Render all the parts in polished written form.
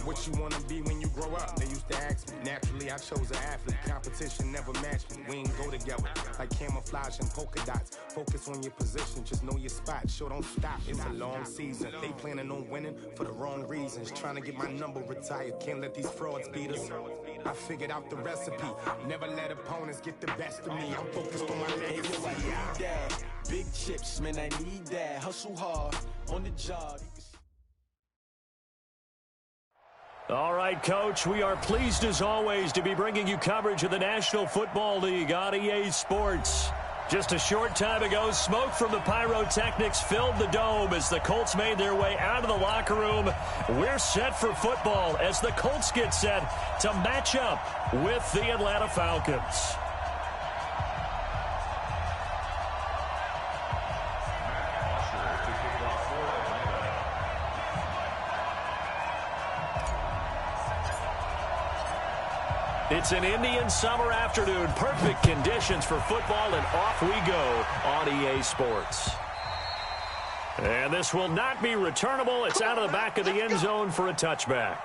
What you wanna be when you grow up? They used to ask me. Naturally, I chose an athlete. Competition never matched me. We ain't go together like camouflage and polka dots. Focus on your position, just know your spot. Sure, don't stop. It's a long season. They planning on winning for the wrong reasons. Trying to get my number retired. Can't let these frauds beat us. I figured out the recipe. Never let opponents get the best of me. I'm focused on my legacy. I need that. Big chips, man, I need that. Hustle hard on the job. All right, Coach, we are pleased as always to be bringing you coverage of the National Football League on EA Sports. Just a short time ago, smoke from the pyrotechnics filled the dome as the Colts made their way out of the locker room. We're set for football as the Colts get set to match up with the Atlanta Falcons. It's an Indian summer afternoon. Perfect conditions for football, and off we go on EA Sports. And this will not be returnable. It's out of the back of the end zone for a touchback.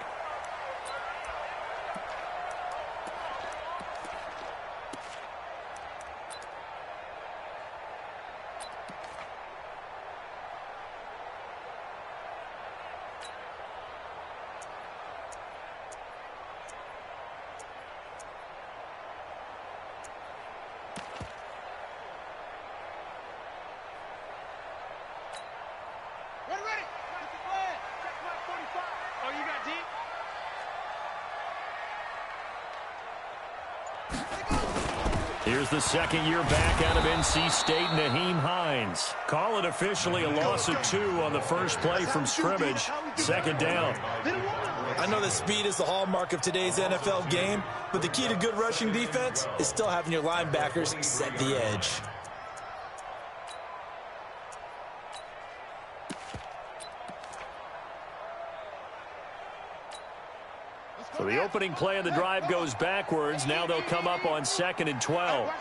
Here's the second year back out of NC State, Naheem Hines. Call it officially a loss of 2 on the first play from scrimmage. Second down. I know that speed is the hallmark of today's NFL game, but the key to good rushing defense is still having your linebackers set the edge. So the opening play of the drive goes backwards. Now they'll come up on 2nd and 12.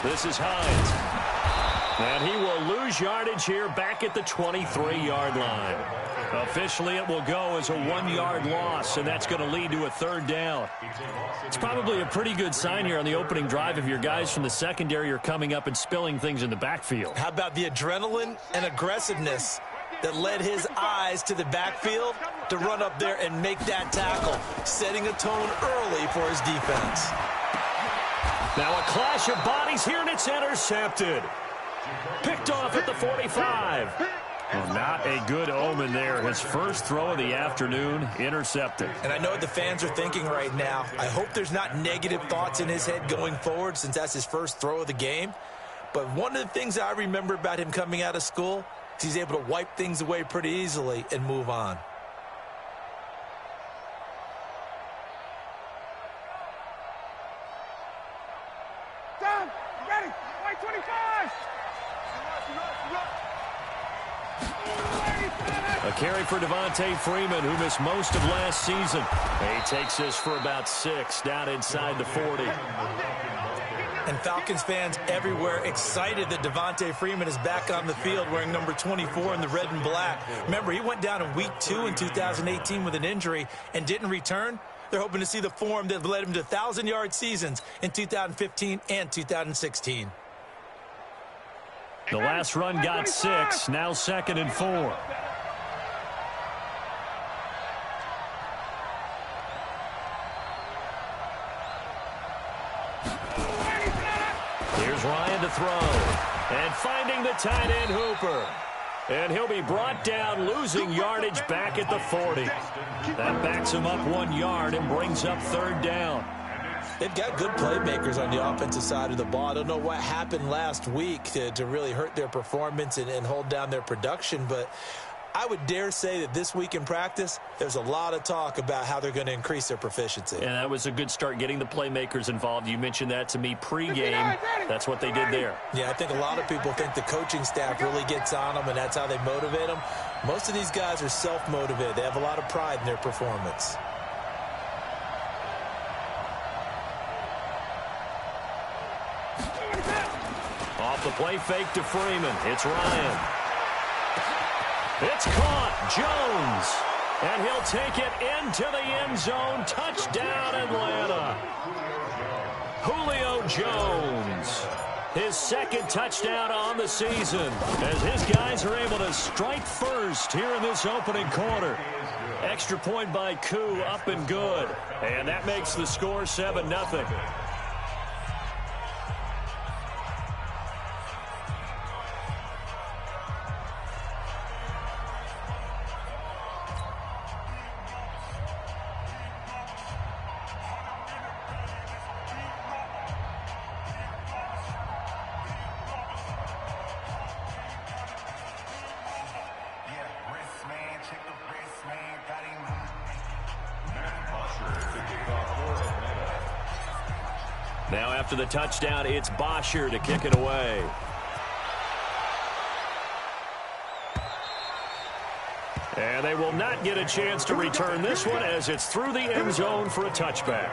This is Hines. And he will lose yardage here back at the 23-yard line. Officially, it will go as a 1-yard loss, and that's going to lead to a third down. It's probably a pretty good sign here on the opening drive if your guys from the secondary are coming up and spilling things in the backfield. How about the adrenaline and aggressiveness that led his eyes to the backfield to run up there and make that tackle, setting a tone early for his defense. Now a clash of bodies here, and it's intercepted. Picked off at the 45. Well, not a good omen there. His first throw of the afternoon, intercepted. And I know what the fans are thinking right now. I hope there's not negative thoughts in his head going forward since that's his first throw of the game. But one of the things I remember about him coming out of school, he's able to wipe things away pretty easily and move on. Done. Ready. White 25. A carry for Devontae Freeman, who missed most of last season. He takes this for about 6 down inside the 40. And Falcons fans everywhere excited that Devontae Freeman is back on the field wearing number 24 in the red and black. Remember, he went down in week 2 in 2018 with an injury and didn't return. They're hoping to see the form that led him to 1,000-yard seasons in 2015 and 2016. The last run got 6, now 2nd and 4. Here's Ryan to throw. And finding the tight end Hooper. And he'll be brought down, losing yardage back at the 40. That backs him up 1 yard and brings up third down. They've got good playmakers on the offensive side of the ball. I don't know what happened last week to really hurt their performance and hold down their production, but I would dare say that this week in practice, there's a lot of talk about how they're going to increase their proficiency. And that was a good start, getting the playmakers involved. You mentioned that to me pregame. That's what they did there. Yeah, I think a lot of people think the coaching staff really gets on them, and that's how they motivate them. Most of these guys are self-motivated. They have a lot of pride in their performance. Off the play fake to Freeman. It's Ryan. It's caught. Jones. And he'll take it into the end zone. Touchdown, Atlanta. Julio Jones, his second touchdown on the season, as his guys are able to strike first here in this opening quarter. Extra point by Koo, up and good. And that makes the score 7-0. Now after the touchdown, it's Bosher to kick it away. And they will not get a chance to return this one as it's through the end zone for a touchback.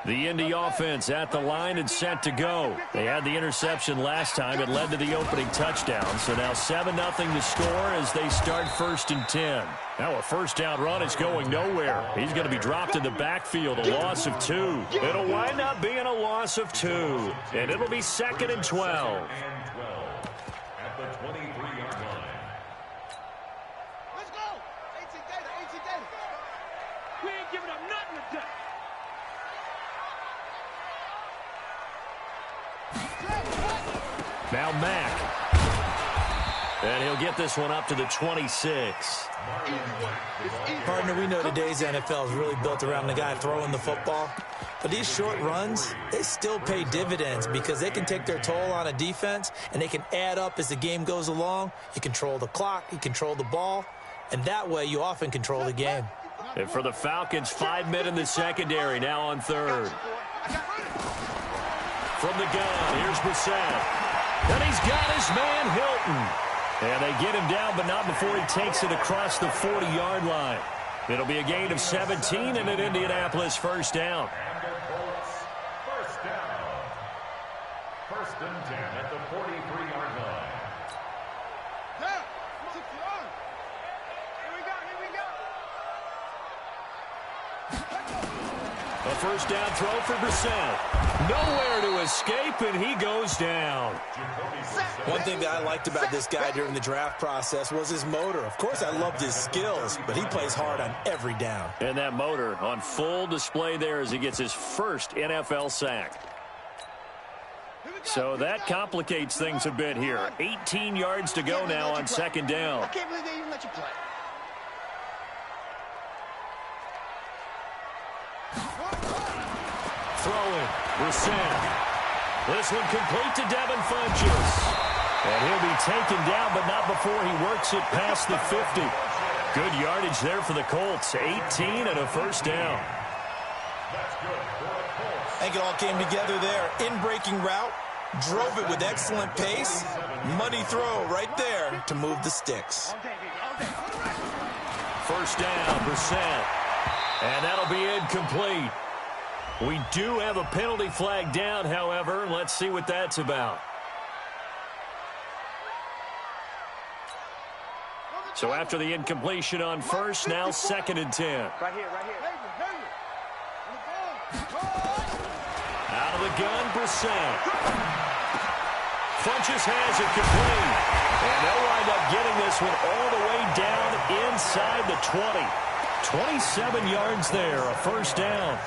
The Indy offense at the line and set to go. They had the interception last time. It led to the opening touchdown. So now 7-0 to score as they start 1st and 10. Now a first down run is going nowhere. He's going to be dropped in the backfield, a loss of 2. It'll wind up being a loss of 2. And it'll be 2nd and 12. At the 23-yard line. Let's go! 18 data. We ain't giving up nothing today. Now Mack. And he'll get this one up to the 26. Partner, we know today's NFL is really built around the guy throwing the football. But these short runs, they still pay dividends because they can take their toll on a defense, and they can add up as the game goes along. You control the clock, you control the ball, and that way you often control the game. And for the Falcons, 5 men in the secondary, now on 3rd. From the gun, here's Brissett. And he's got his man Hilton. And they get him down, but not before he takes it across the 40-yard line. It'll be a gain of 17 and an Indianapolis first down. First down. 1st and 10 at the 43-yard line. Yeah, here we go. A first down throw for Brissett. Nowhere to escape, and he goes down. One thing that I liked about this guy during the draft process was his motor. Of course, I loved his skills, but he plays hard on every down. And that motor on full display there as he gets his first NFL sack. So that complicates things a bit here. 18 yards to go now on 2nd down. I can't believe they even let you play. Throwing, Brissett. This one complete to Devin Funchess. And he'll be taken down, but not before he works it past the 50. Good yardage there for the Colts. 18 and a first down. I think it all came together there. In-breaking route, drove it with excellent pace. Money throw right there to move the sticks. First down, Brissett. And that'll be incomplete. We do have a penalty flag down, however. Let's see what that's about. So after the incompletion on first, now 2nd and 10. Right here. Out of the gun, Brissett. Funchess has it complete. And they'll wind up getting this one all the way down inside the 20. 27 yards there, a first down.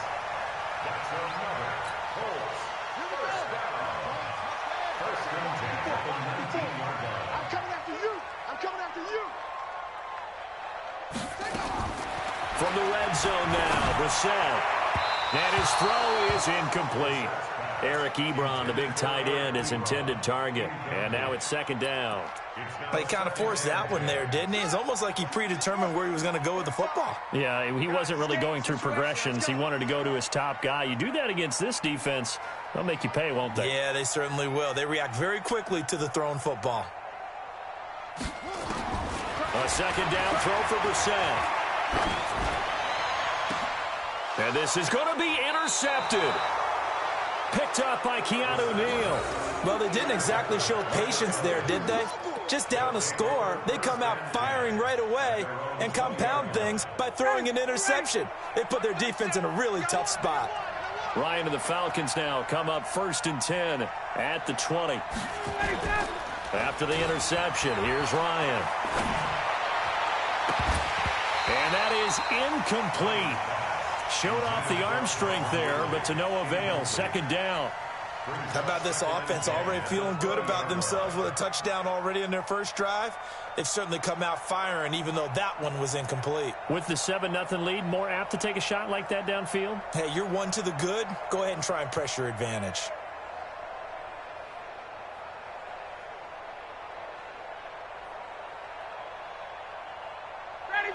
From the red zone now, Brissett. And his throw is incomplete. Eric Ebron, the big tight end, his intended target. And now it's 2nd down. He kind of forced that one there, didn't he? It's almost like he predetermined where he was going to go with the football. Yeah, he wasn't really going through progressions. He wanted to go to his top guy. You do that against this defense, they'll make you pay, won't they? Yeah, they certainly will. They react very quickly to the thrown football. A 2nd down throw for Brissett. And this is going to be intercepted. Picked up by Keanu Neal. Well, they didn't exactly show patience there, did they? Just down a score, they come out firing right away and compound things by throwing an interception. They put their defense in a really tough spot. Ryan and the Falcons now come up 1st and 10 at the 20. After the interception, here's Ryan. And that is incomplete. Showed off the arm strength there, but to no avail. 2nd down. How about this offense already feeling good about themselves with a touchdown already in their first drive? They've certainly come out firing, even though that one was incomplete. With the 7-0 lead, more apt to take a shot like that downfield? Hey, you're one to the good. Go ahead and try and press your advantage.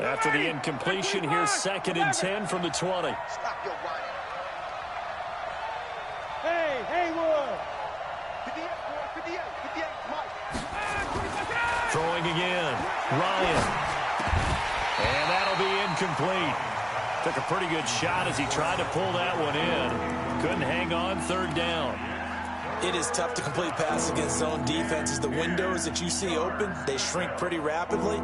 After the incompletion, here's 2nd and 10 from the 20. Stop your running. Hey, Haywood. 58, 58, Mike. Throwing again. Ryan. And that'll be incomplete. Took a pretty good shot as he tried to pull that one in. Couldn't hang on. 3rd down. It is tough to complete pass against zone defenses. The windows that you see open, they shrink pretty rapidly.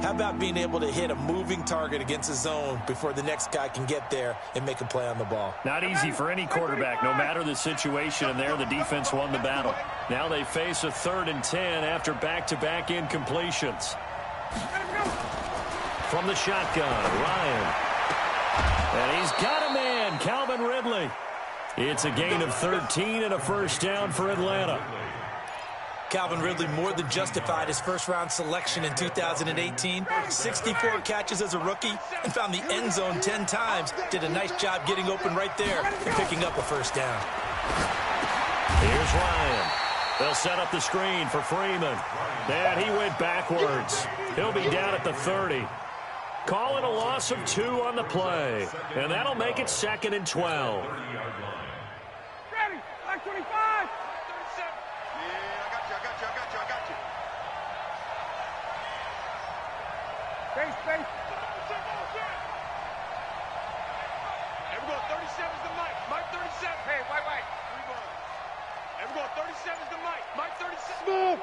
How about being able to hit a moving target against a zone before the next guy can get there and make a play on the ball? Not easy for any quarterback, no matter the situation, and there the defense won the battle. Now they face a 3rd and 10 after back-to-back incompletions. From the shotgun, Ryan. And he's got a man, Calvin Ridley. It's a gain of 13 and a 1st down for Atlanta. Calvin Ridley more than justified his first-round selection in 2018. 64 catches as a rookie and found the end zone 10 times. Did a nice job getting open right there and picking up a 1st down. Here's Ryan. They'll set up the screen for Freeman. And he went backwards. He'll be down at the 30. Call it a loss of 2 on the play. And that'll make it 2nd and 12. Ready, like 25. 37. Yeah, I got you. Space. Hey, we're going 37's the Mike. Mike 37. Hey, wait. Hey, we're going 37's the Mike. Mike 37. Move.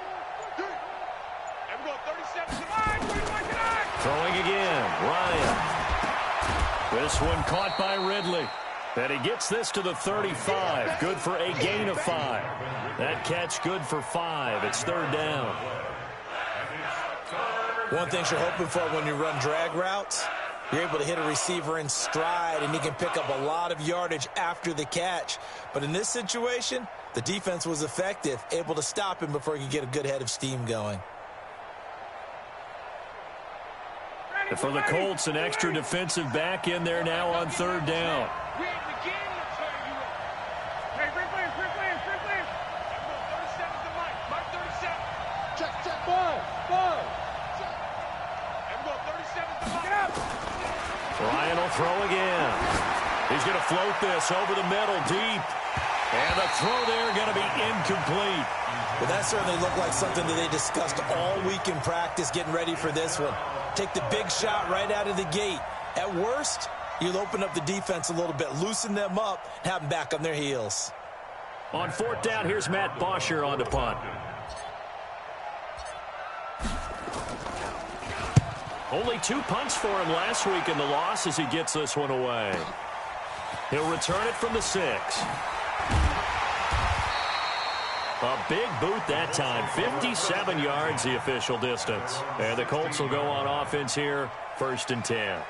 Hey, we're going 37's the Mike. Throwing again, Ryan. This one caught by Ridley. And he gets this to the 35. Good for a gain of 5. That catch good for 5. It's 3rd down. One thing you're hoping for when you run drag routes, you're able to hit a receiver in stride, and he can pick up a lot of yardage after the catch. But in this situation, the defense was effective, able to stop him before he could get a good head of steam going. And for the Colts, an extra defensive back in there now on 3rd down. Ryan will throw again. He's going to float this over the middle deep. And the throw there going to be incomplete. Well, that certainly looked like something that they discussed all week in practice getting ready for this one. Take the big shot right out of the gate. At worst, you'll open up the defense a little bit, loosen them up, and have them back on their heels. On 4th down, here's Matt Bosher on the punt. Only 2 punts for him last week in the loss as he gets this one away. He'll return it from the 6. A big boot that time. 57 yards the official distance. And the Colts will go on offense here. 1st and 10.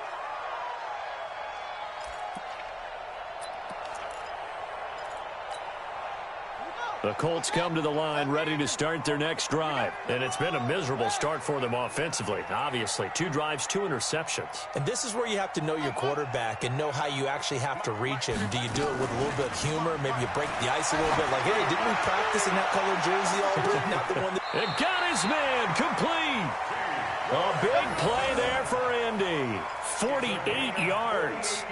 The Colts come to the line ready to start their next drive. And it's been a miserable start for them offensively. Obviously, 2 drives, 2 interceptions. And this is where you have to know your quarterback and know how you actually have to reach him. Do you do it with a little bit of humor? Maybe you break the ice a little bit. Like, hey, didn't we practice in that colored jersey all week? Not the one that... It got his man complete. A big play there for Indy. 48 yards.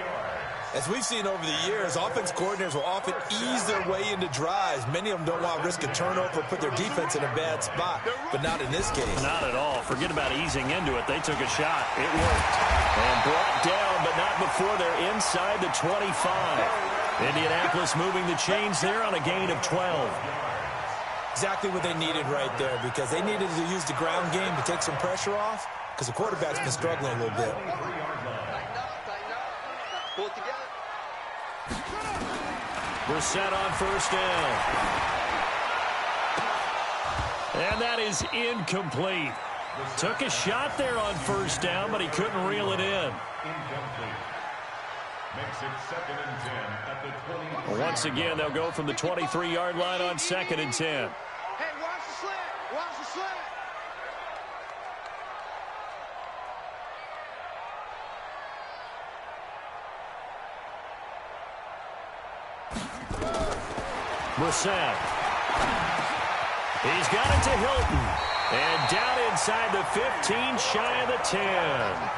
As we've seen over the years, offense coordinators will often ease their way into drives. Many of them don't want to risk a turnover or put their defense in a bad spot, but not in this case. Not at all. Forget about easing into it. They took a shot. It worked. And brought down, but not before they're inside the 25. Indianapolis moving the chains there on a gain of 12. Exactly what they needed right there, because they needed to use the ground game to take some pressure off, because the quarterback's been struggling a little bit. Pull it together. We're set on first down. And that is incomplete. Took a shot there on first down, but he couldn't reel it in. Incomplete. Makes it 2nd and 10 at the 20. Once again, they'll go from the 23-yard line on 2nd and 10. Hey, watch the slant. Watch the slant. Brissett. He's got it to Hilton. And down inside the 15, shy of the 10.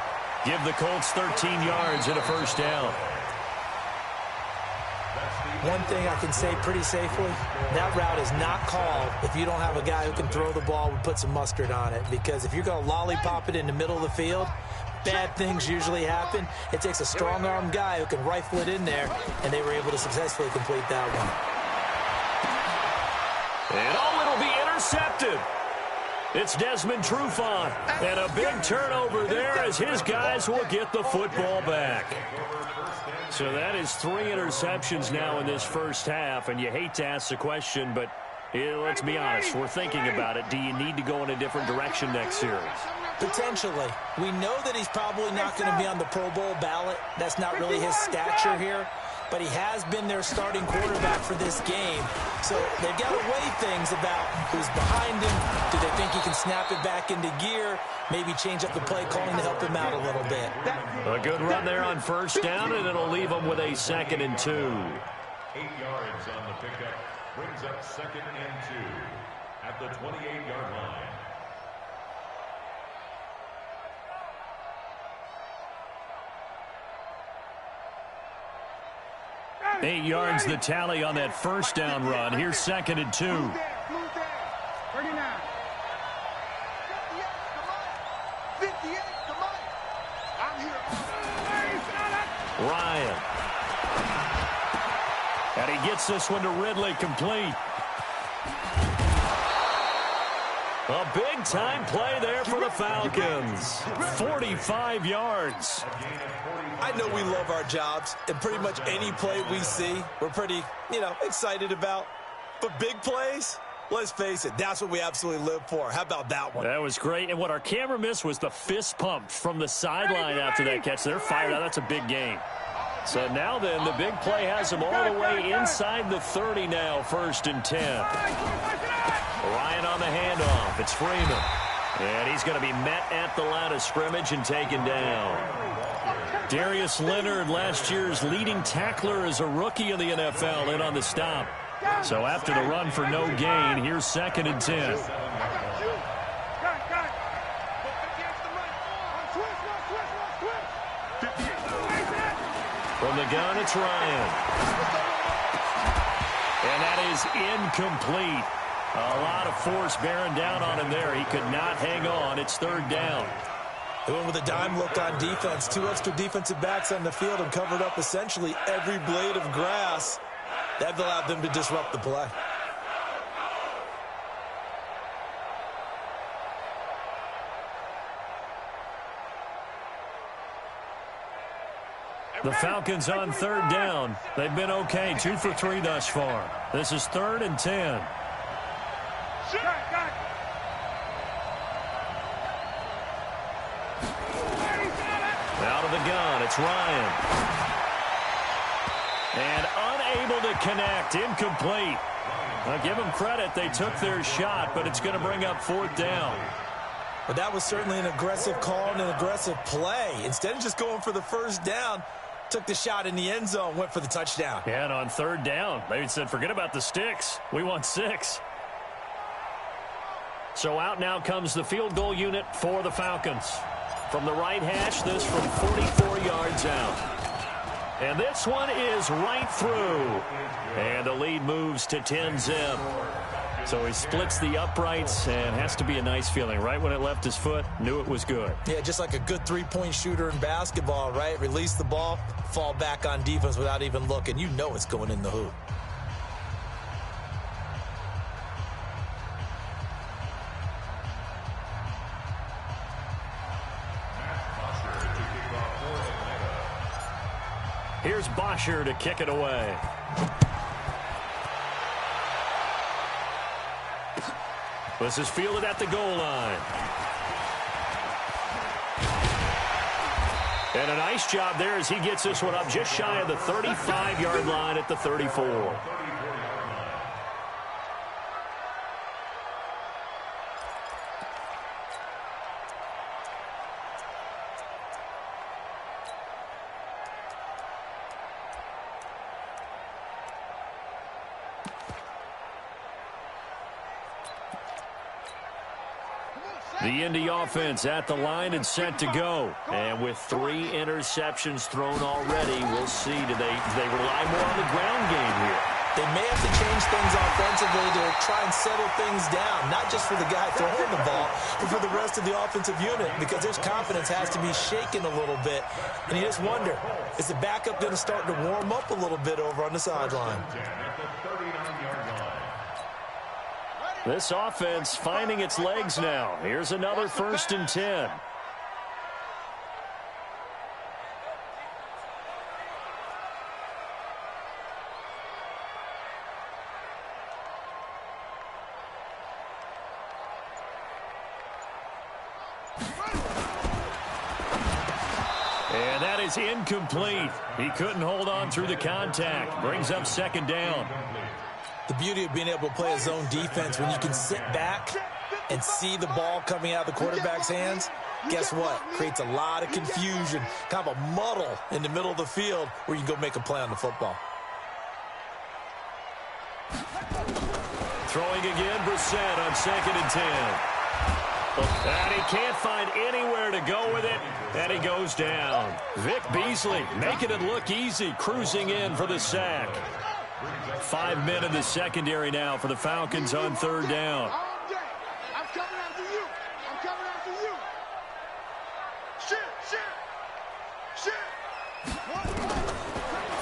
Give the Colts 13 yards and a first down. One thing I can say pretty safely, that route is not called if you don't have a guy who can throw the ball and put some mustard on it. Because if you're going to lollipop it in the middle of the field, bad things usually happen. It takes a strong-arm guy who can rifle it in there, and they were able to successfully complete that one. And it'll be intercepted. It's Desmond Trufant, and a big turnover there as his guys will get the football back. So that is 3 interceptions now in this first half, and you hate to ask the question, but let's be honest, we're thinking about it. Do you need to go in a different direction next series? Potentially. We know that he's probably not going to be on the Pro Bowl ballot. That's not really his stature here. But he has been their starting quarterback for this game. So they've got to weigh things about who's behind him. Do they think he can snap it back into gear? Maybe change up the play calling to help him out a little bit. A good run there on first down, and it'll leave them with a 2nd and 2. 8 yards on the pickup. Brings up 2nd and 2 at the 28-yard line. 8 yards the tally on that first down run. Here's 2nd and 2. 39. Ryan. And he gets this one to Ridley, complete. A big-time play there for the Falcons. 45 yards. I know we love our jobs, and pretty much any play we see, we're pretty, excited about. But big plays, let's face it, that's what we absolutely live for. How about that one? That was great. And what our camera missed was the fist pump from the sideline after that catch. They're fired out. That's a big game. So now then, the big play has them all the way inside the 30 now, 1st and 10. Ryan on the handoff. It's Freeman. And he's going to be met at the line of scrimmage and taken down. Darius Leonard, last year's leading tackler as a rookie in the NFL, in on the stop. So after the run for no gain, here's 2nd and 10. From the gun, it's Ryan. And that is incomplete. A lot of force bearing down on him there. He could not hang on. It's 3rd down. They went with a dime look on defense. 2 extra defensive backs on the field and covered up essentially every blade of grass. That allowed them to disrupt the play. The Falcons on 3rd down. They've been okay, 2 for 3 thus far. This is 3rd and 10. Out of the gun, it's Ryan. And unable to connect, incomplete. I'll give them credit, they took their shot, but it's going to bring up 4th down. But that was certainly an aggressive call and an aggressive play. Instead of just going for the first down, took the shot in the end zone, went for the touchdown. Yeah, and on 3rd down, they said, forget about the sticks. We want 6. So out now comes the field goal unit for the Falcons. From the right hash, this from 44 yards out. And this one is right through. And the lead moves to 10-zip. So he splits the uprights, and has to be a nice feeling. Right when it left his foot, knew it was good. Yeah, just like a good three-point shooter in basketball, right? Release the ball, fall back on defense without even looking. You know it's going in the hoop. Here's Bosher to kick it away. This is fielded at the goal line. And a nice job there as he gets this one up just shy of the 35-yard line at the 34. The Indy offense at the line and set to go. And with 3 interceptions thrown already, we'll see. Do they rely more on the ground game here? They may have to change things offensively to try and settle things down, not just for the guy throwing the ball, but for the rest of the offensive unit, because his confidence has to be shaken a little bit. And you just wonder, is the backup going to start to warm up a little bit over on the sideline? This offense finding its legs now. Here's another 1st and 10. And that is incomplete. He couldn't hold on through the contact. Brings up 2nd down. The beauty of being able to play a zone defense when you can sit back and see the ball coming out of the quarterback's hands, guess what? Creates a lot of confusion, kind of a muddle in the middle of the field where you can go make a play on the football. Throwing again, Brissett on 2nd and 10. And he can't find anywhere to go with it, and he goes down. Vic Beasley making it look easy, cruising in for the sack. 5 men in the secondary now for the Falcons on 3rd down. I'm coming after you. I'm coming after you. Shit.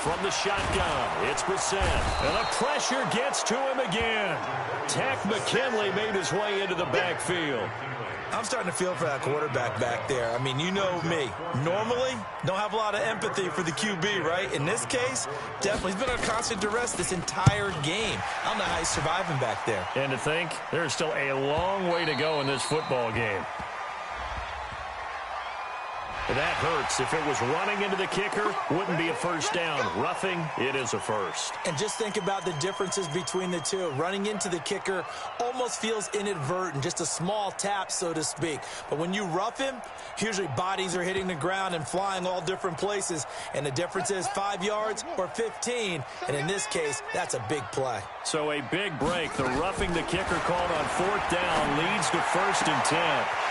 From the shotgun, it's Brissett. And the pressure gets to him again. Tack McKinley made his way into the backfield. I'm starting to feel for that quarterback back there. I mean, you know me. Normally, don't have a lot of empathy for the QB, right? In this case, definitely. He's been on constant duress this entire game. I don't know how he's surviving back there. And to think, there's still a long way to go in this football game. That hurts. If it was running into the kicker, wouldn't be a 1st down. Roughing, it is a 1st. And just think about the differences between the two. Running into the kicker almost feels inadvertent, just a small tap, so to speak. But when you rough him, usually bodies are hitting the ground and flying all different places. And the difference is 5 yards or 15. And in this case, that's a big play. So a big break. The roughing the kicker called on 4th down leads to 1st and 10.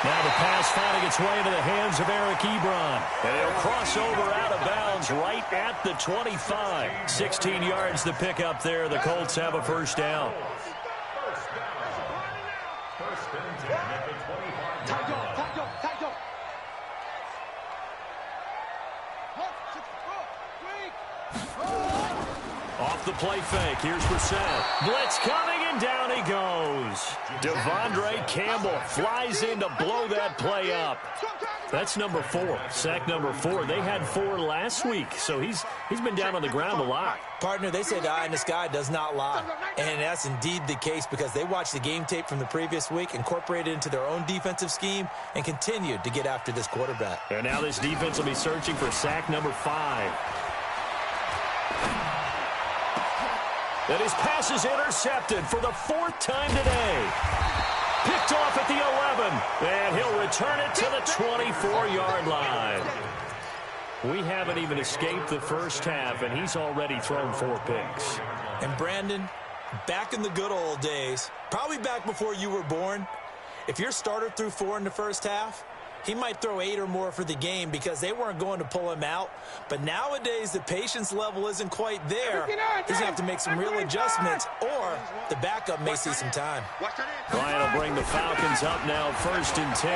Now the pass finding its way into the hands of Eric Ebron. And he'll cross over out of bounds right at the 25. 16 yards to pick up there. The Colts have a 1st down. Off the play fake, here's Brissett. Blitz coming, and down he goes. Devondre Campbell flies in to blow that play up. That's number 4, sack number 4. They had 4 last week, so he's been down on the ground a lot. Partner, they say the eye in the sky does not lie. And that's indeed the case because they watched the game tape from the previous week, incorporated it into their own defensive scheme, and continued to get after this quarterback. And now this defense will be searching for sack number 5. And his pass is intercepted for the 4th time today. Picked off at the 11, and he'll return it to the 24-yard line. We haven't even escaped the first half, and he's already thrown 4 picks. And Brandon, back in the good old days, probably back before you were born, if your starter threw 4 in the first half, he might throw 8 or more for the game because they weren't going to pull him out. But nowadays, the patience level isn't quite there. He's going to have to make some real adjustments, or the backup may see some time. Ryan will bring the Falcons up now, 1st and 10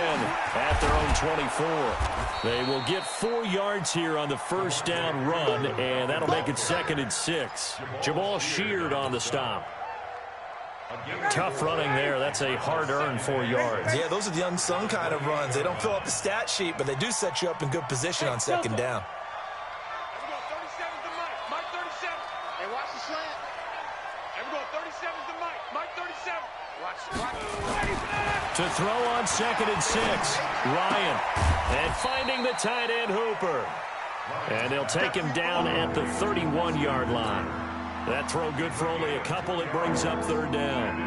at their own 24. They will get 4 yards here on the first down run, and that'll make it 2nd and 6. Jamal Sheard on the stop. Tough running there. That's a hard-earned 4 yards. Yeah, those are the unsung kind of runs. They don't fill up the stat sheet, but they do set you up in good position on 2nd down. To throw on 2nd and 6, Ryan. And finding the tight end, Hooper. And they'll take him down at the 31-yard line. That throw good for only a couple. It brings up 3rd down.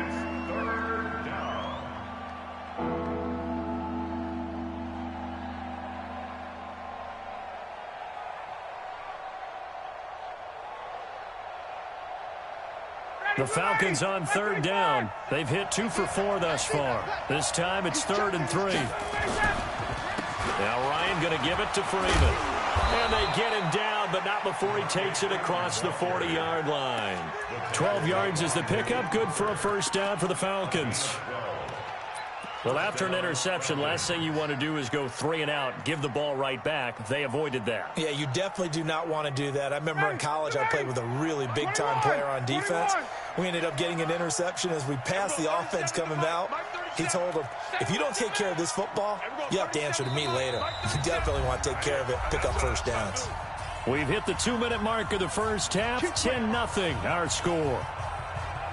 The Falcons on 3rd down. They've hit 2 for 4 thus far. This time it's 3rd and 3. Now Ryan going to give it to Freeman. And they get him down, but not before he takes it across the 40-yard line. 12 yards is the pickup. Good for a 1st down for the Falcons. Well, after an interception, last thing you want to do is go 3 and out, give the ball right back. They avoided that. Yeah, you definitely do not want to do that. I remember in college I played with a really big-time player on defense. We ended up getting an interception as we passed the offense coming out. He told him, if you don't take care of this football, you have to answer to me later. You definitely want to take care of it, pick up 1st downs. We've hit the 2-minute mark of the first half, 10-0 our score.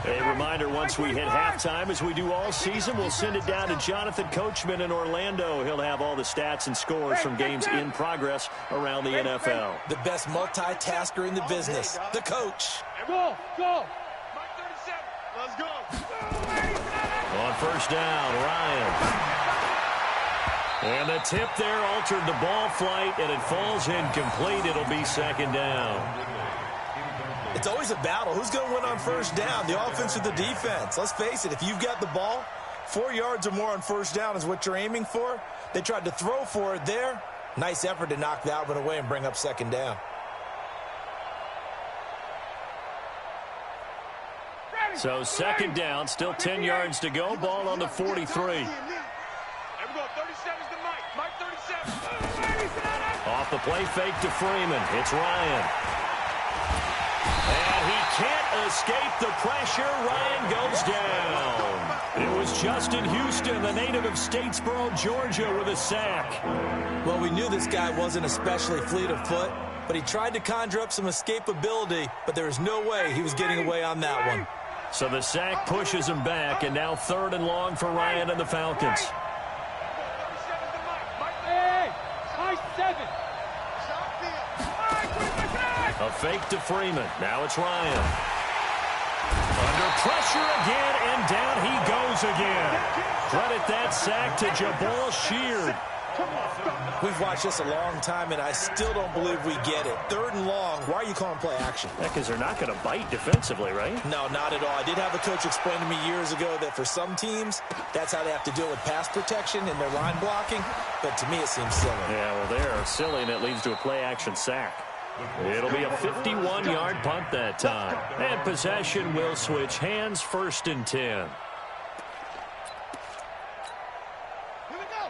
A reminder, once we hit halftime, as we do all season, we'll send it down to Jonathan Coachman in Orlando. He'll have all the stats and scores from games in progress around the NFL. The best multitasker in the business, the coach. Go, go. Mike 37. Let's go. On 1st down, Ryan. And the tip there altered the ball flight, and it falls incomplete. It'll be 2nd down. It's always a battle. Who's going to win on 1st down, the offense or the defense? Let's face it, if you've got the ball, 4 yards or more on 1st down is what you're aiming for. They tried to throw for it there. Nice effort to knock that one away and bring up 2nd down. So 2nd down, still 10 yards to go. Ball on the 43. Off the play fake to Freeman. It's Ryan. And he can't escape the pressure. Ryan goes down. It was Justin Houston, the native of Statesboro, Georgia, with a sack. Well, we knew this guy wasn't especially fleet of foot, but he tried to conjure up some escapability, but there was no way he was getting away on that one. So the sack pushes him back, and now 3rd and long for Ryan and the Falcons. A fake to Freeman. Now it's Ryan. Under pressure again, and down he goes again. Credit that sack to Jamal Sheard. We've watched this a long time, and I still don't believe we get it. 3rd and long. Why are you calling play action? Because they're not going to bite defensively, right? No, not at all. I did have a coach explain to me years ago that for some teams, that's how they have to deal with pass protection and their line blocking. But to me, it seems silly. Yeah, well, they're silly, and it leads to a play action sack. It'll be a 51-yard punt that time. And possession will switch hands, 1st and 10.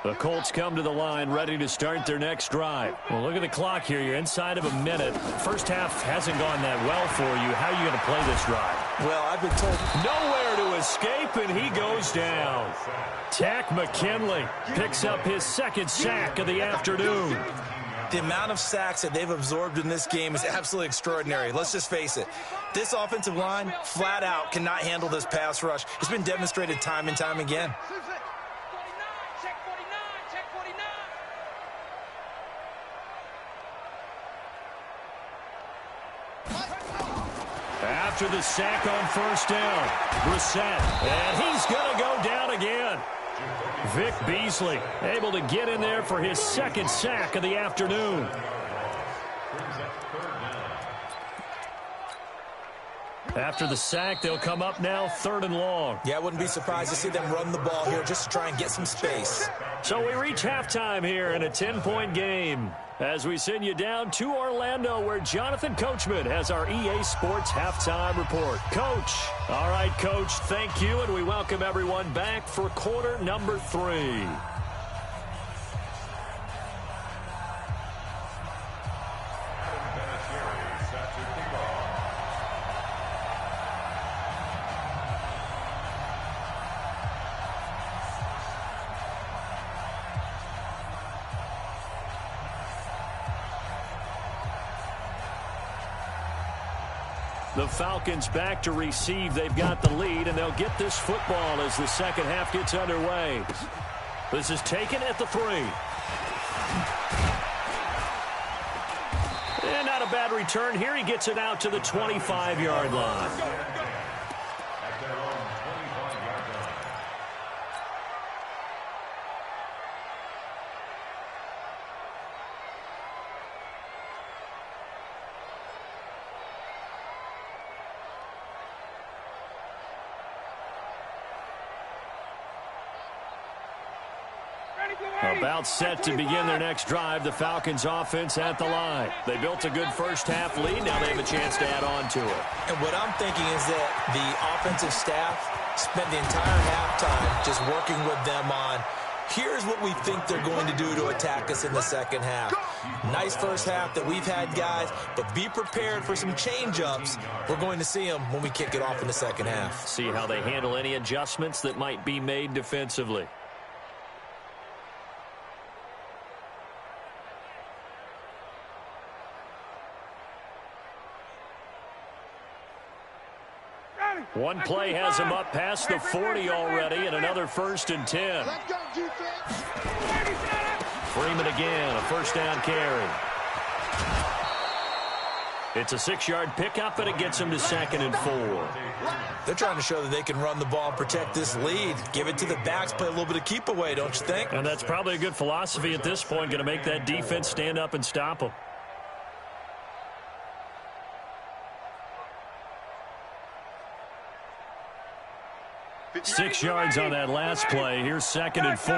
The Colts come to the line, ready to start their next drive. Well, look at the clock here. You're inside of a minute. First half hasn't gone that well for you. How are you going to play this drive? Well, I've been told nowhere to escape, and he goes down. Tack McKinley picks up his 2nd sack of the afternoon. The amount of sacks that they've absorbed in this game is absolutely extraordinary. Let's just face it. This offensive line, flat out, cannot handle this pass rush. It's been demonstrated time and time again. After the sack on 1st down, Brissett, and he's going to go down again. Vic Beasley able to get in there for his 2nd sack of the afternoon. After the sack, they'll come up now 3rd and long. Yeah, I wouldn't be surprised to see them run the ball here just to try and get some space. So we reach halftime here in a 10-point game as we send you down to Orlando, where Jonathan Coachman has our EA Sports halftime report. Coach. All right, Coach, thank you, and we welcome everyone back for quarter number 3. The Falcons back to receive. They've got the lead, and they'll get this football as the second half gets underway. This is taken at the 3. And not a bad return here. He gets it out to the 25-yard line. About set to begin their next drive, the Falcons offense at the line. They built a good first half lead. Now they have a chance to add on to it. And what I'm thinking is that the offensive staff spent the entire halftime just working with them on, here's what we think they're going to do to attack us in the second half. Nice first half that we've had, guys, but be prepared for some change-ups. We're going to see them when we kick it off in the second half. See how they handle any adjustments that might be made defensively. One play has him up past the 40 already, and another 1st and 10. Freeman again, a first down carry. It's a 6-yard pickup, and it gets him to 2nd and 4. They're trying to show that they can run the ball and protect this lead. Give it to the backs, play a little bit of keep away, don't you think? And that's probably a good philosophy at this point, going to make that defense stand up and stop them. Six yards on that last play. Here's 2nd and 4.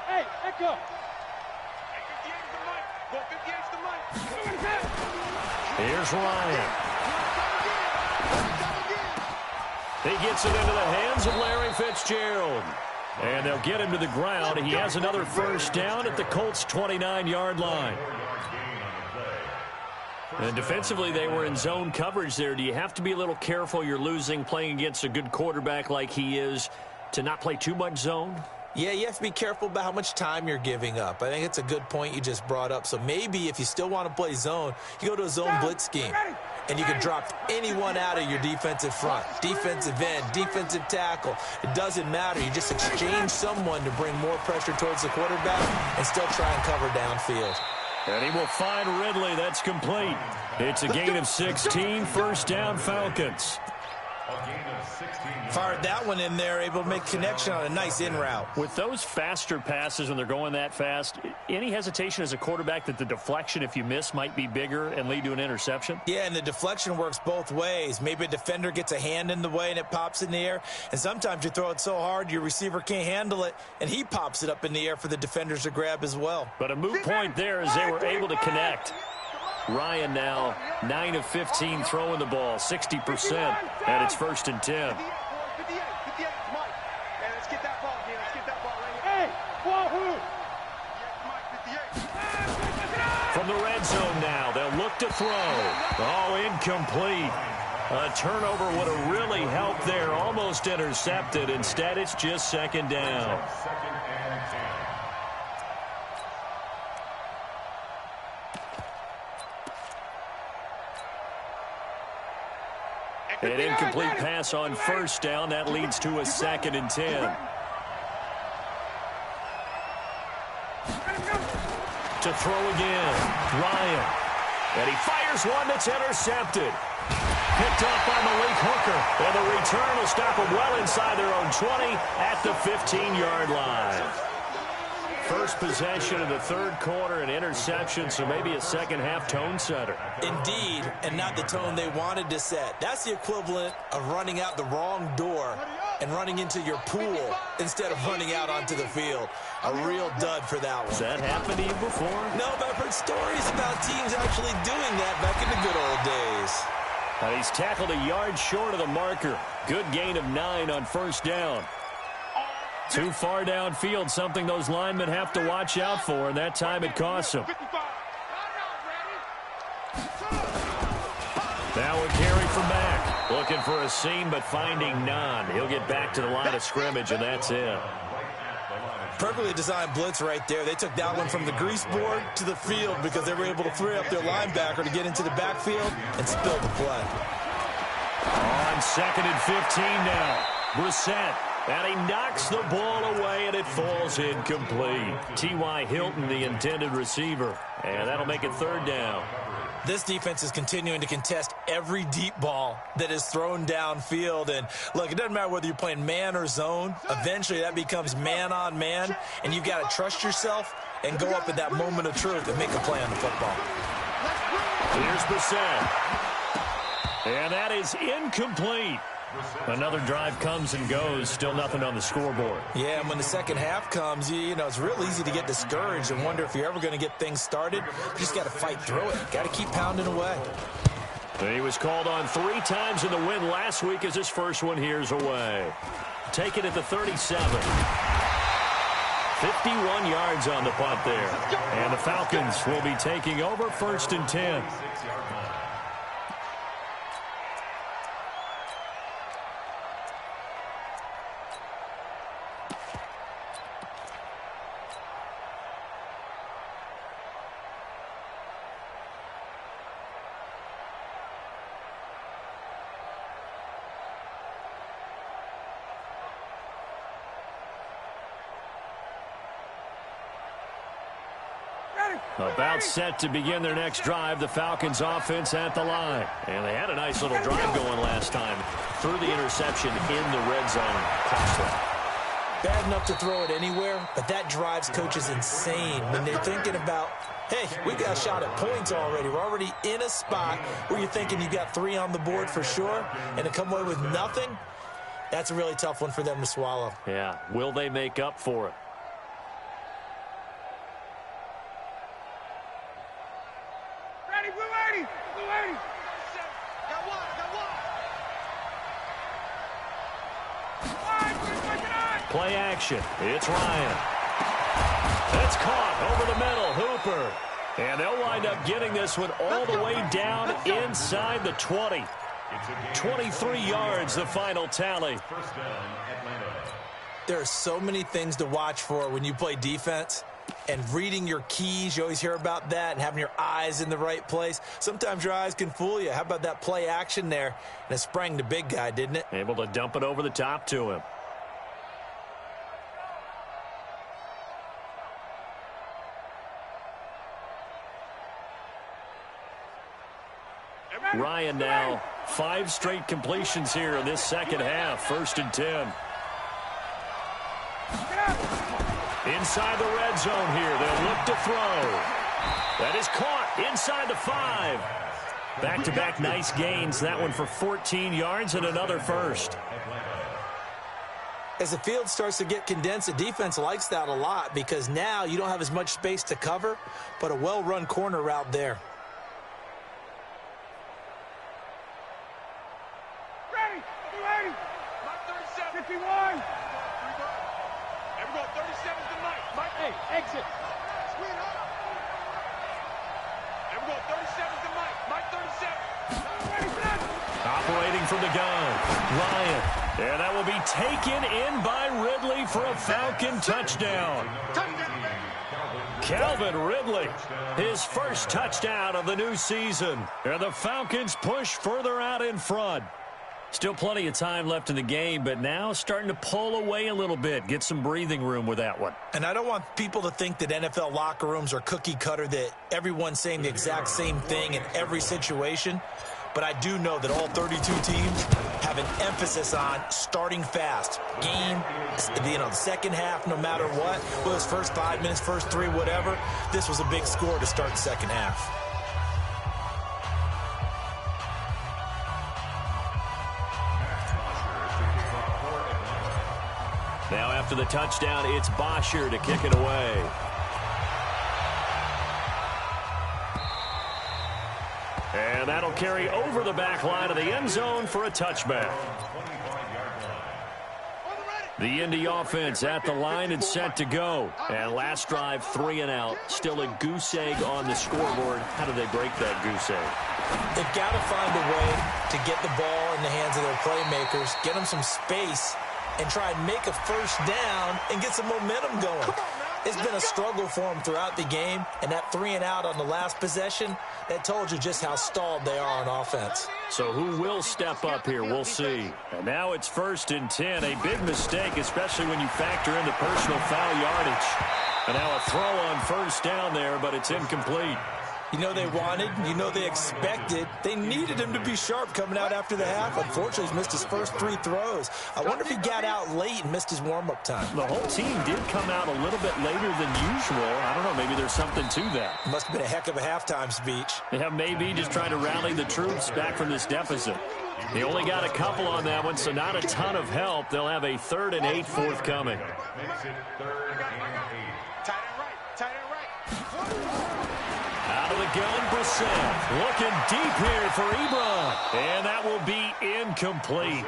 Hey, Echo. Here's Ryan. He gets it into the hands of Larry Fitzgerald. And they'll get him to the ground. He has another first down at the Colts' 29-yard line. And defensively, they were in zone coverage there. Do you have to be a little careful? You're losing playing against a good quarterback like he is to not play too much zone? Yeah, you have to be careful about how much time you're giving up. I think it's a good point you just brought up. So maybe if you still want to play zone, you go to a zone blitz scheme. And you can drop anyone out of your defensive front. Defensive end, defensive tackle. It doesn't matter. You just exchange someone to bring more pressure towards the quarterback and still try and cover downfield. And he will find Ridley. That's complete. It's a gain of 16. First down, Falcons. Fired that one in there, able to make connection on a nice in route. With those faster passes when they're going that fast, any hesitation as a quarterback that the deflection, if you miss, might be bigger and lead to an interception? Yeah, and the deflection works both ways. Maybe a defender gets a hand in the way and it pops in the air. And sometimes you throw it so hard your receiver can't handle it, and he pops it up in the air for the defenders to grab as well. But a moot point there as they were able to connect. Ryan now 9 of 15 throwing the ball, 60%, and it's 1st and 10. From the red zone now, they'll look to throw. Oh, incomplete. A turnover would have really helped there, almost intercepted. Instead, it's just 2nd down. An incomplete pass on 1st down. That leads to a 2nd and 10. To throw again, Ryan. And he fires one that's intercepted. Picked up by Malik Hooker. And the return will stop him well inside their own 20 at the 15-yard line. first possession of the third quarter, an interception, so maybe a second-half tone setter. Indeed, and not the tone they wanted to set. That's the equivalent of running out the wrong door and running into your pool instead of running out onto the field. A real dud for that one. Has that happened to you before? No, but I've heard stories about teams actually doing that back in the good old days. He's tackled a yard short of the marker. Good gain of 9 on first down. Too far downfield, something those linemen have to watch out for, and that time it costs them. Now a carry from back. Looking for a seam, but finding none. He'll get back to the line of scrimmage, and that's it. Perfectly designed blitz right there. They took that one from the grease board to the field because they were able to free up their linebacker to get into the backfield and spill the play. On 2nd and 15 now. Brissett. And he knocks the ball away, and it falls incomplete. T.Y. Hilton, the intended receiver. And that'll make it 3rd down. This defense is continuing to contest every deep ball that is thrown downfield. And, look, it doesn't matter whether you're playing man or zone. Eventually, that becomes man-on-man, and you've got to trust yourself and go up at that moment of truth and make a play on the football. Here's Brissett. And that is incomplete. Another drive comes and goes. Still nothing on the scoreboard. Yeah, and when the second half comes, you know, it's real easy to get discouraged and wonder if you're ever going to get things started. You just got to fight through it. Got to keep pounding away. He was called on 3 times in the win last week as his first one here's away. Take it at the 37. 51 yards on the punt there. And the Falcons will be taking over 1st and 10. About set to begin their next drive, the Falcons offense at the line. And they had a nice little drive going last time. Threw the interception in the red zone. Costly. Bad enough to throw it anywhere, but that drives coaches insane when they're thinking about, hey, we got a shot at points already. We're already in a spot where you're thinking you got 3 on the board for sure, and to come away with nothing, that's a really tough one for them to swallow. Yeah, will they make up for it? Play action. It's Ryan. It's caught over the middle. Hooper. And they'll wind up getting this one all the way down inside the 20. 23 yards, the final tally. There are so many things to watch for when you play defense. And reading your keys, you always hear about that, and having your eyes in the right place. Sometimes your eyes can fool you. How about that play action there? And it sprang the big guy, didn't it? Able to dump it over the top to him. Ryan now, 5 straight completions here in this second half. 1st and 10. Inside the red zone here. They'll look to throw. That is caught inside the 5. Back-to-back nice gains. That one for 14 yards and another first. As the field starts to get condensed, the defense likes that a lot because now you don't have as much space to cover, but a well-run corner route there. Exit. And we're going 37 to Mike. Mike 37. Operating from the gun. Ryan. And that will be taken in by Ridley for a Falcon touchdown. Calvin Ridley, his first touchdown of the new season. And the Falcons push further out in front. Still plenty of time left in the game, but now starting to pull away a little bit. Get some breathing room with that one. And I don't want people to think that NFL locker rooms are cookie cutter, that everyone's saying the exact same thing in every situation. but I do know that all 32 teams have an emphasis on starting fast. Game, the second half, no matter what, whether it's first 5 minutes, first 3, whatever, this was a big score to start the second half. Now after the touchdown, it's Bosher to kick it away. And that'll carry over the back line of the end zone for a touchback. The Indy offense at the line and set to go. And last drive, 3 and out. Still a goose egg on the scoreboard. How do they break that goose egg? They've got to find a way to get the ball in the hands of their playmakers, get them some space, and try and make a first down and get some momentum going. It's been a struggle for them throughout the game, and that 3 and out on the last possession, that told you just how stalled they are on offense. So who will step up here? We'll see. And now it's 1st and 10. A big mistake, especially when you factor in the personal foul yardage. And now a throw on first down there, but it's incomplete. You know they wanted, you know they expected. They needed him to be sharp coming out after the half. Unfortunately, he's missed his first 3 throws. I wonder if he got out late and missed his warm-up time. The whole team did come out a little bit later than usual. I don't know, maybe there's something to that. Must have been a heck of a halftime speech. Yeah, maybe just trying to rally the troops back from this deficit. He only got a couple on that one, so not a ton of help. They'll have a 3rd and 8 forthcoming. Makes it 3rd and 8. Tight end right. Out of the gun, Brissett. Looking deep here for Ebron. And that will be incomplete.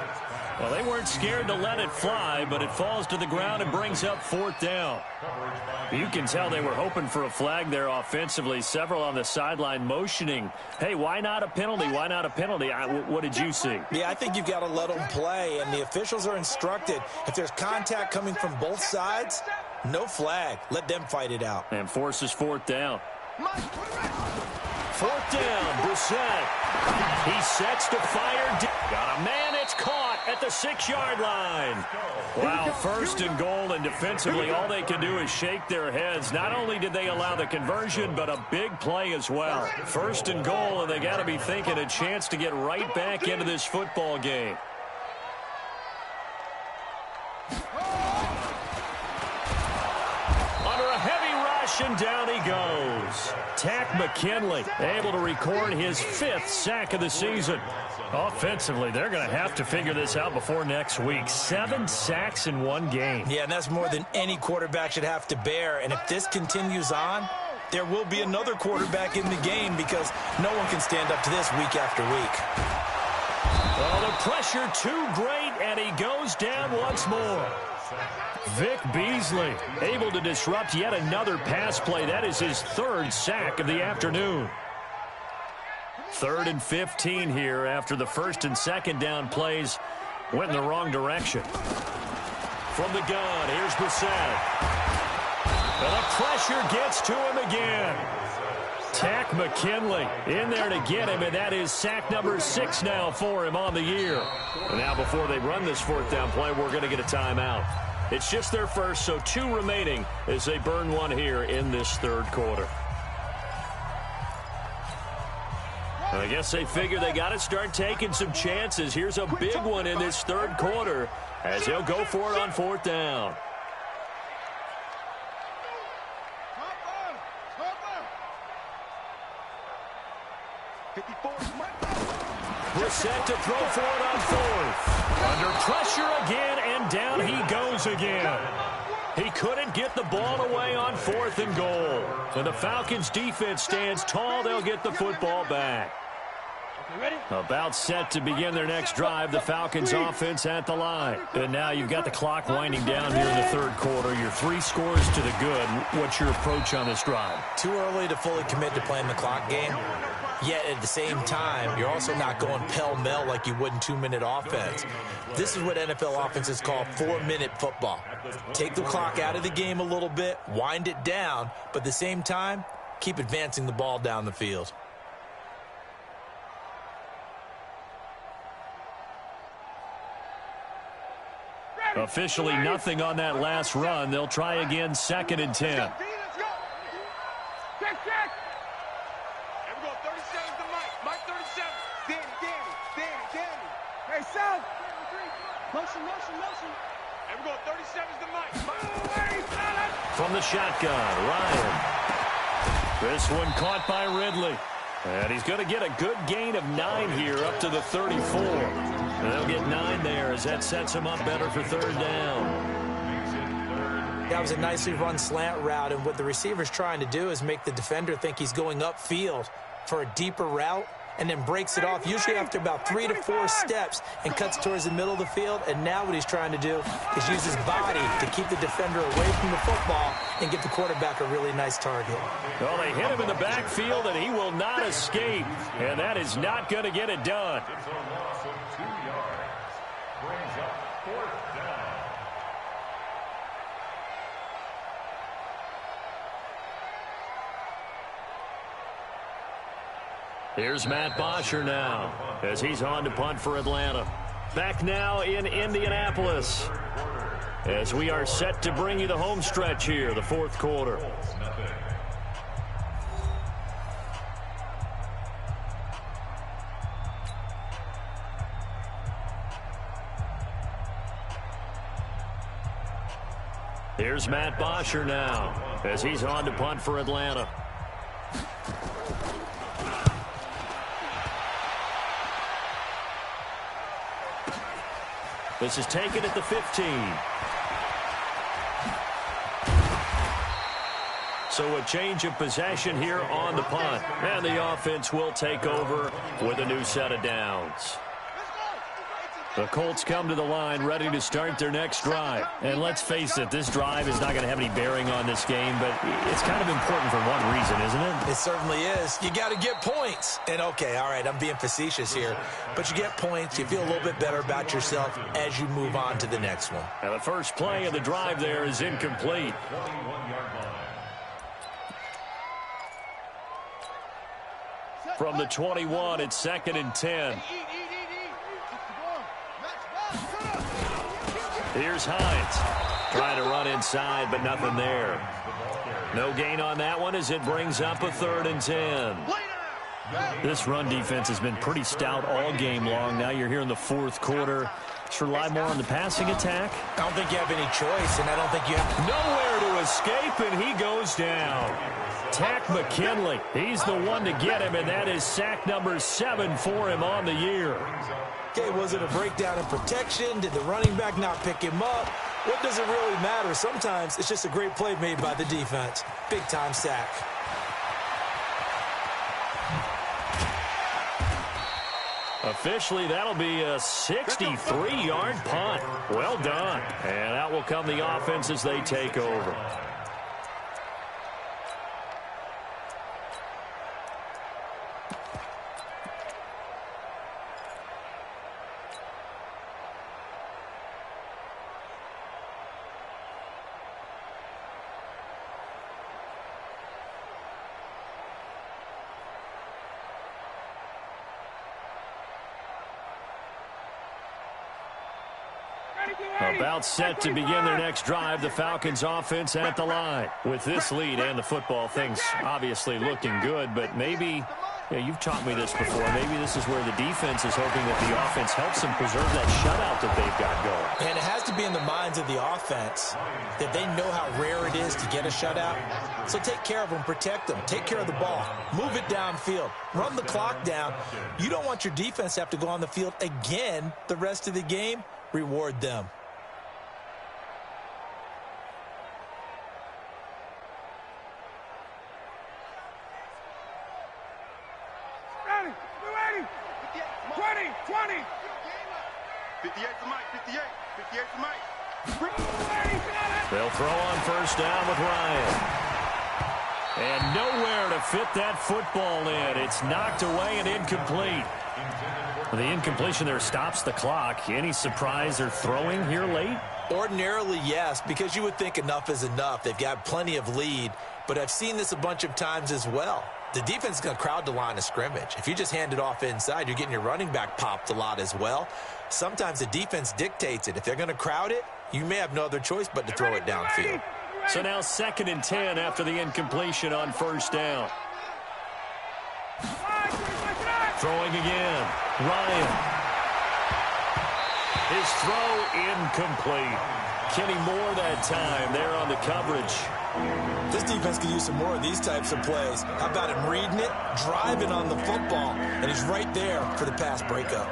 Well, they weren't scared to let it fly, but it falls to the ground and brings up 4th down. You can tell they were hoping for a flag there offensively. Several on the sideline motioning, hey, why not a penalty? Why not a penalty? What did you see? Yeah, I think you've got to let them play, and the officials are instructed. If there's contact coming from both sides, no flag. Let them fight it out. And forces 4th down. 4th down, Brissett. He sets to fire. Got a man, it's caught at the 6-yard line. Wow, 1st and goal, and defensively all they can do is shake their heads. Not only did they allow the conversion, but a big play as well. 1st and goal, and they got to be thinking a chance to get right back into this football game. And down he goes. Tack McKinley able to record his 5th sack of the season. Offensively, they're going to have to figure this out before next week. 7 sacks in 1 game. Yeah, and that's more than any quarterback should have to bear. And if this continues on, there will be another quarterback in the game because no one can stand up to this week after week. Well, the pressure too great, and he goes down once more. Vic Beasley able to disrupt yet another pass play. That is his 3rd sack of the afternoon. 3rd and 15 here after the 1st and 2nd down plays went in the wrong direction. From the gun, here's Brissett. And the pressure gets to him again. Tack McKinley in there to get him, and that is sack number 6 now for him on the year. And now before they run this 4th down play, we're going to get a timeout. It's just their first, so 2 remaining as they burn 1 here in this 3rd quarter. I guess they figure they got to start taking some chances. Here's a big one in this 3rd quarter as they'll go for it on 4th down. Brissett to throw for it on 4th. Under pressure again, and down he goes again. He couldn't get the ball away on 4th and goal. And the Falcons defense stands tall. They'll get the football back. About set to begin their next drive, the Falcons offense at the line. And now you've got the clock winding down here in the 3rd quarter. You're 3 scores to the good. What's your approach on this drive? Too early to fully commit to playing the clock game. Yet at the same time, you're also not going pell-mell like you would in 2-minute offense. This is what NFL offenses call 4-minute football. Take the clock out of the game a little bit, wind it down, but at the same time, keep advancing the ball down the field. Officially nothing on that last run. They'll try again, 2nd and 10. Check. And we're going 37 to Mike. Mike 37. Danny. Hey, South. Motion. And we're going 37's the mic. From the shotgun, Ryan. This one caught by Ridley. And he's going to get a good gain of 9 here up to the 34. And they'll get 9 there as that sets him up better for third down. That was a nicely run slant route, and what the receiver's trying to do is make the defender think he's going upfield for a deeper route and then breaks it off, usually after about 3 to 4 steps, and cuts towards the middle of the field. And now what he's trying to do is use his body to keep the defender away from the football and give the quarterback a really nice target. Well, they hit him in the backfield, and he will not escape, and that is not going to get it done. It's a loss of 2 yards. Brings up fourth down. Here's Matt Bosher now as he's on to punt for Atlanta. Back now in Indianapolis as we are set to bring you the home stretch here, the fourth quarter. Here's Matt Bosher now as he's on to punt for Atlanta. This is taken at the 15. So a change of possession here on the punt. And the offense will take over with a new set of downs. The Colts come to the line ready to start their next drive. And let's face it, this drive is not going to have any bearing on this game, but it's kind of important for one reason, isn't it? It certainly is. You got to get points. And, okay, all right, I'm being facetious here, but you get points. You feel a little bit better about yourself as you move on to the next one. Now, the first play of the drive there is incomplete. 21-yard line. From the 21, it's 2nd and 10. Here's Hines. Trying to run inside, but nothing there. No gain on that one as it brings up a 3rd and 10. This run defense has been pretty stout all game long. Now you're here in the fourth quarter. Just rely more on the passing attack. I don't think you have any choice, and I don't think you have nowhere to escape, and he goes down. Tack McKinley. He's the one to get him, and that is sack number 7 for him on the year. Okay, was it a breakdown in protection? Did the running back not pick him up? What does it really matter? Sometimes it's just a great play made by the defense. Big-time sack. Officially, that'll be a 63-yard punt. Well done. And out will come the offense as they take over. About set to begin their next drive, the Falcons offense at the line. With this lead and the football, things obviously looking good, but maybe, you've taught me this before, maybe this is where the defense is hoping that the offense helps them preserve that shutout that they've got going. And it has to be in the minds of the offense that they know how rare it is to get a shutout. So take care of them, protect them, take care of the ball, move it downfield, run the clock down. You don't want your defense to have to go on the field again the rest of the game. Reward them. Ready. 20. 58's the mic. 58's the mic. They'll throw on first down with Ryan. And nowhere to fit that football in. It's knocked away and incomplete. The incompletion there stops the clock. Any surprise they're throwing here late? Ordinarily, yes, because you would think enough is enough. They've got plenty of lead, but I've seen this a bunch of times as well. The defense is going to crowd the line of scrimmage. If you just hand it off inside, you're getting your running back popped a lot as well. Sometimes the defense dictates it. If they're going to crowd it, you may have no other choice but to throw it downfield. So now 2nd and 10 after the incompletion on first down. Throwing again. Ryan. His throw incomplete. Kenny Moore that time there on the coverage. This defense could use some more of these types of plays. How about him reading it, driving on the football, and he's right there for the pass breakup.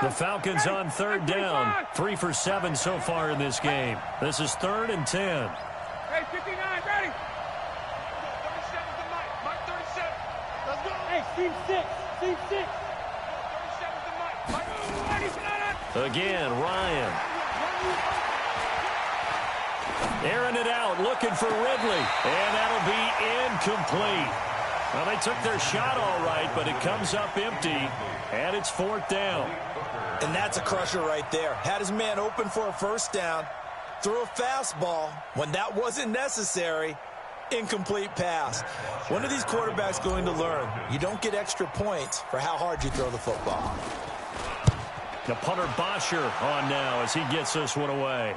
The Falcons on third down. 3 for 7 so far in this game. This is 3rd and 10. Hey, 59, ready? 37's the Mike. Mike 37. Let's go. Hey, team 6. Team 6. 37's the Mike. Mike. Again, Ryan. Airing it out, looking for Ridley. And that'll be incomplete. Well, they took their shot all right, but it comes up empty, and it's 4th down. And that's a crusher right there. Had his man open for a first down, threw a fastball when that wasn't necessary. Incomplete pass. When are these quarterbacks going to learn? You don't get extra points for how hard you throw the football. The punter Bosher on now as he gets this one away.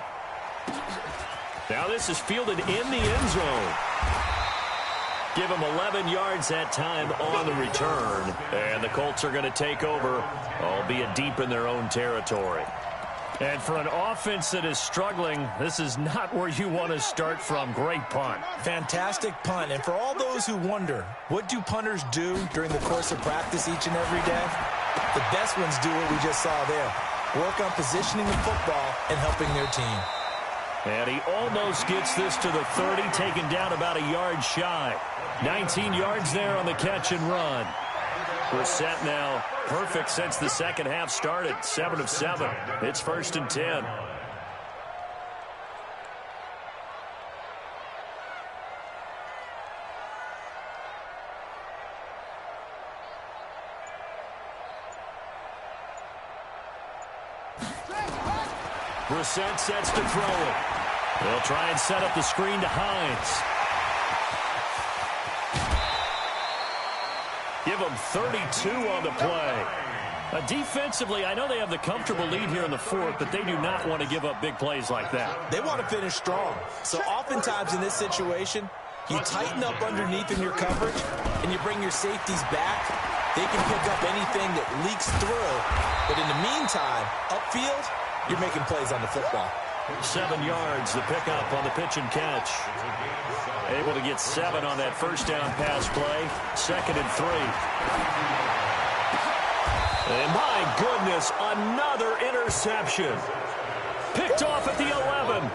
Now this is fielded in the end zone. Give him 11 yards that time on the return. And the Colts are going to take over, albeit deep in their own territory. And for an offense that is struggling, this is not where you want to start from. Great punt. Fantastic punt. And for all those who wonder, what do punters do during the course of practice each and every day? The best ones do what we just saw there. Work on positioning the football and helping their team. And he almost gets this to the 30, taken down about a yard shy. 19 yards there on the catch and run. We're set now. Perfect since the second half started. 7 of 7. It's 1st and 10. Brissett sets to throw it. They'll try and set up the screen to Hines. Give them 32 on the play. Defensively, I know they have the comfortable lead here in the 4th, but they do not want to give up big plays like that. They want to finish strong. So oftentimes in this situation, you tighten up underneath in your coverage, and you bring your safeties back. They can pick up anything that leaks through. But in the meantime, upfield, you're making plays on the football. 7 yards, the pickup on the pitch and catch. Able to get 7 on that first down pass play. 2nd and 3. And my goodness, another interception. Picked off at the 11.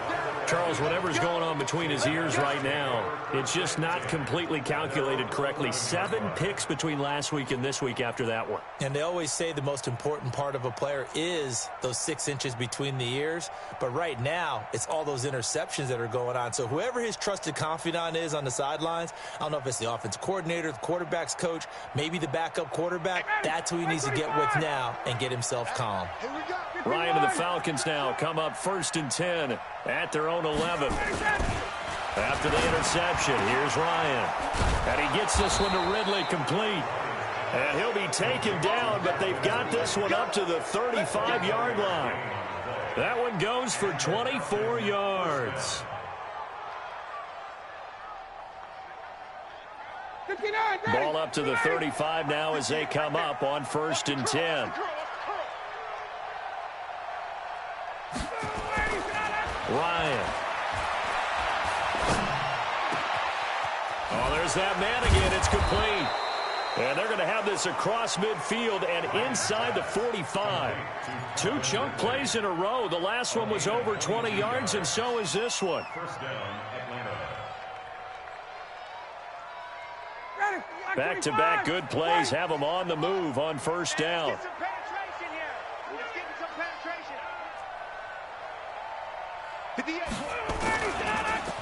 Charles, whatever's going on between his ears right now, it's just not completely calculated correctly. 7 picks between last week and this week after that one. And they always say the most important part of a player is those 6 inches between the ears. But right now, it's all those interceptions that are going on. So whoever his trusted confidant is on the sidelines, I don't know if it's the offensive coordinator, the quarterback's coach, maybe the backup quarterback, that's who he needs to get with now and get himself calm. Ryan and the Falcons now come up 1st and 10 at their own 11. After the interception, here's Ryan. And he gets this one to Ridley complete. And he'll be taken down, but they've got this one up to the 35-yard line. That one goes for 24 yards. 59, Ball up to the 35 now as they come up on 1st and 10. Ryan. Oh, there's that man again. It's complete. And they're going to have this across midfield and inside the 45. 2 chunk plays in a row. The last one was over 20 yards, and so is this one. Back-to-back good plays have them on the move on 1st down.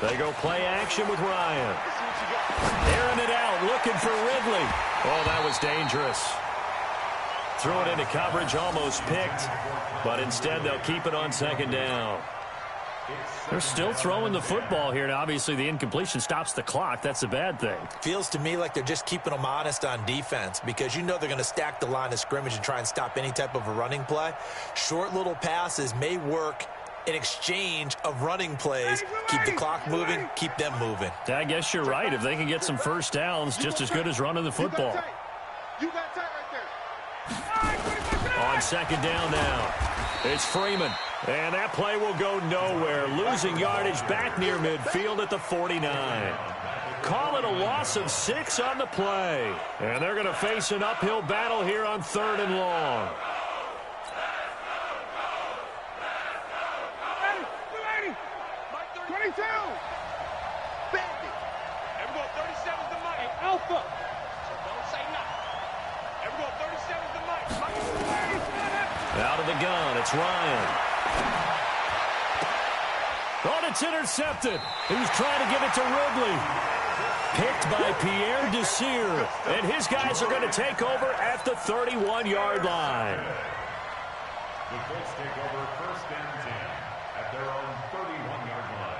They go play action with Ryan. Airing it out, looking for Ridley. Oh, that was dangerous. Threw it into coverage, almost picked, but instead they'll keep it on 2nd down. They're still throwing the football here. Now, obviously, the incompletion stops the clock. That's a bad thing. Feels to me like they're just keeping them honest on defense because you know they're going to stack the line of scrimmage and try and stop any type of a running play. Short little passes may work in exchange of running plays. Keep the clock moving, keep them moving. I guess you're right. If they can get some first downs, just as good as running the football. You got tight right there. On second down now, it's Freeman. And that play will go nowhere. Losing yardage back near midfield at the 49. Call it a loss of 6 on the play. And they're going to face an uphill battle here on 3rd and long. 22. Bandit. Everyone, 37's the mic. Hey, Alpha. So don't say nothing. Everyone, 37's the mic. Out of the gun, it's Ryan. Oh, it's intercepted. He was trying to give it to Ridley. Picked by Pierre Desir. And his guys are going to take over at the 31-yard line. The Colts take over 1st and 10 at their own 31-yard line.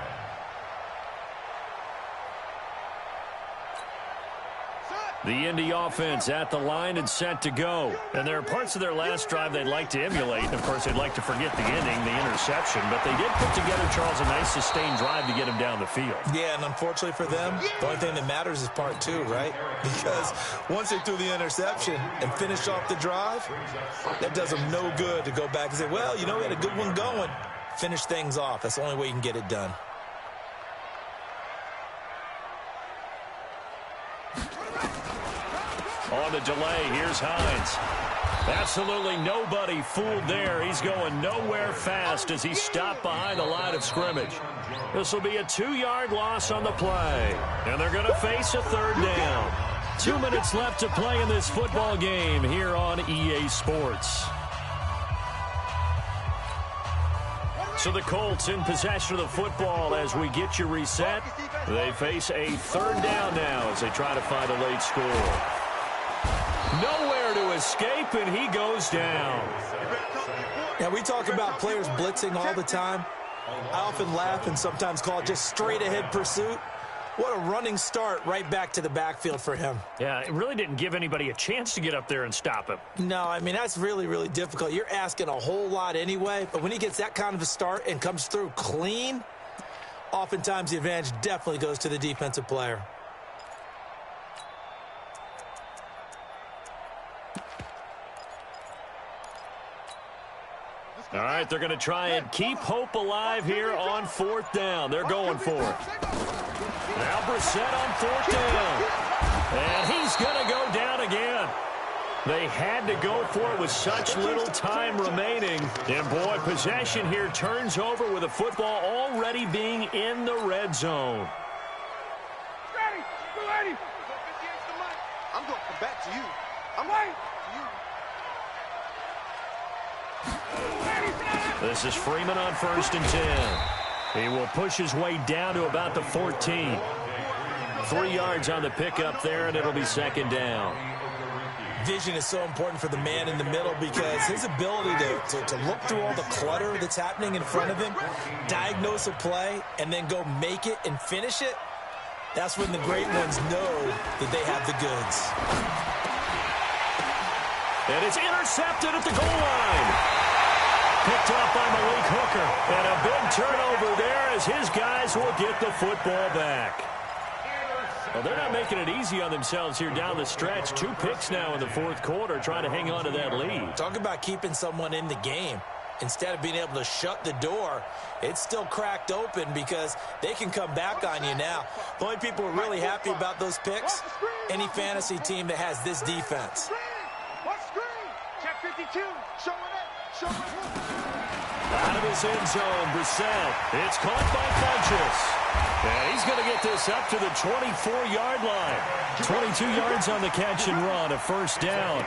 The Indy offense at the line and set to go. And there are parts of their last drive they'd like to emulate. And, of course, they'd like to forget the inning, the interception. But they did put together, Charles, a nice sustained drive to get him down the field. Yeah, and unfortunately for them, the only thing that matters is part 2, right? Because once they threw the interception and finished off the drive, that does them no good to go back and say, well, you know, we had a good one going. Finish things off. That's the only way you can get it done. On the delay, here's Hines. Absolutely nobody fooled there. He's going nowhere fast as he's stopped behind the line of scrimmage. This will be a 2-yard loss on the play. And they're going to face a 3rd down. 2 minutes left to play in this football game here on EA Sports. So the Colts in possession of the football as we get you reset. They face a 3rd down now as they try to find a late score. Nowhere to escape, and he goes down. Now, we talk about players blitzing all the time. I often laugh and sometimes call it just straight-ahead pursuit. What a running start right back to the backfield for him. Yeah, it really didn't give anybody a chance to get up there and stop him. No, I mean, that's really, really difficult. You're asking a whole lot anyway, but when he gets that kind of a start and comes through clean, oftentimes the advantage definitely goes to the defensive player. All right, they're going to try and keep hope alive here on 4th down. They're going for it. Now Brissett on 4th down. And he's going to go down again. They had to go for it with such little time remaining. And, boy, possession here turns over with the football already being in the red zone. Ready. I'm going to come back to you. I'm waiting. This is Freeman on 1st and 10. He will push his way down to about the 14. 3 yards on the pickup there, and it'll be 2nd down. Vision is so important for the man in the middle because his ability to look through all the clutter that's happening in front of him, diagnose a play, and then go make it and finish it, that's when the great ones know that they have the goods. And it's intercepted at the goal line. Picked up by Malik Hooker. And a big turnover there as his guys will get the football back. Well, they're not making it easy on themselves here down the stretch. 2 picks now in the 4th quarter trying to hang on to that lead. Talk about keeping someone in the game. Instead of being able to shut the door, it's still cracked open because they can come back on you now. The only people who are really happy about those picks, any fantasy team that has this defense. What screen? Check 52. Show it. Show it. Out of his end zone, Brissett. It's caught by Funchess. And he's going to get this up to the 24-yard line. 22 yards on the catch and run, a 1st down.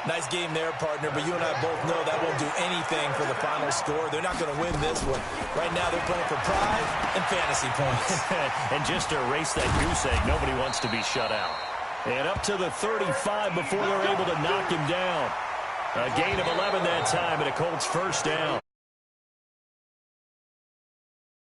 Nice game there, partner, but you and I both know that won't do anything for the final score. They're not going to win this one. Right now they're playing for pride and fantasy points. And just to erase that goose egg, nobody wants to be shut out. And up to the 35 before they're able to knock him down. A gain of 11 that time, and a Colts 1st down.